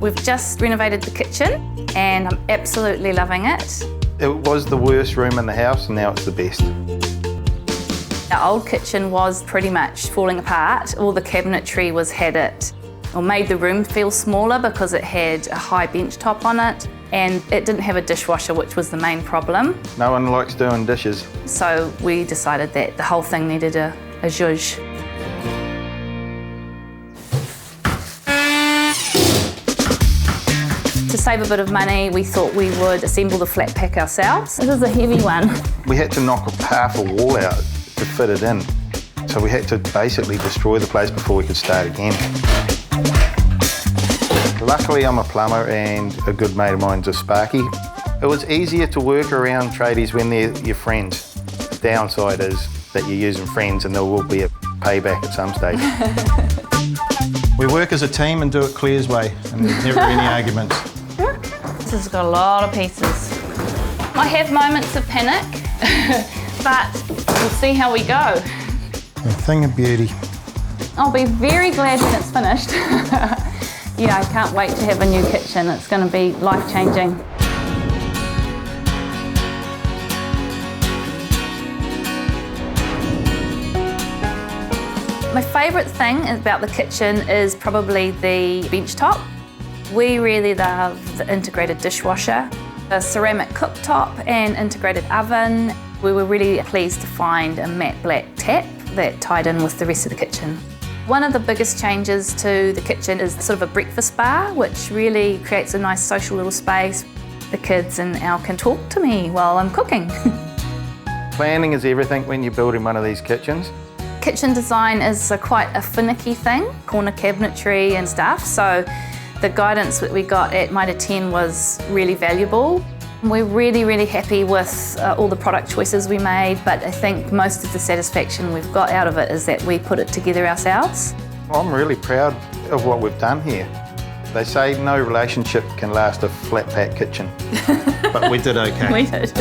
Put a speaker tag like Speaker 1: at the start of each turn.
Speaker 1: We've just renovated the kitchen and I'm absolutely loving it.
Speaker 2: It was the worst room in the house and now it's the best.
Speaker 1: The old kitchen was pretty much falling apart. All the cabinetry had it, or made the room feel smaller because it had a high bench top on it, and it didn't have a dishwasher, which was the main problem.
Speaker 2: No one likes doing dishes.
Speaker 1: So we decided that the whole thing needed a zhuzh. To save a bit of money, we thought we would assemble the flat pack ourselves. This is a heavy one.
Speaker 2: We had to knock half a wall out to fit it in. So we had to basically destroy the place before we could start again. Luckily, I'm a plumber and a good mate of mine's a sparky. It was easier to work around tradies when they're your friends. The downside is that you're using friends and there will be a payback at some stage.
Speaker 3: We work as a team and do it Claire's way, and there's never any arguments.
Speaker 1: This has got a lot of pieces. I have moments of panic, but we'll see how we go.
Speaker 3: A thing of beauty.
Speaker 1: I'll be very glad when it's finished. Yeah, I can't wait to have a new kitchen. It's going to be life-changing. My favourite thing about the kitchen is probably the bench top. We really love the integrated dishwasher, a ceramic cooktop and integrated oven. We were really pleased to find a matte black tap that tied in with the rest of the kitchen. One of the biggest changes to the kitchen is sort of a breakfast bar, which really creates a nice social little space. The kids and Al can talk to me while I'm cooking.
Speaker 2: Planning is everything when you're building one of these kitchens.
Speaker 1: Kitchen design is quite a finicky thing, corner cabinetry and stuff, so the guidance that we got at Mitre 10 was really valuable. We're really, really happy with all the product choices we made, but I think most of the satisfaction we've got out of it is that we put it together ourselves.
Speaker 2: I'm really proud of what we've done here. They say no relationship can last a flat pack kitchen.
Speaker 3: But we did okay.
Speaker 1: We did.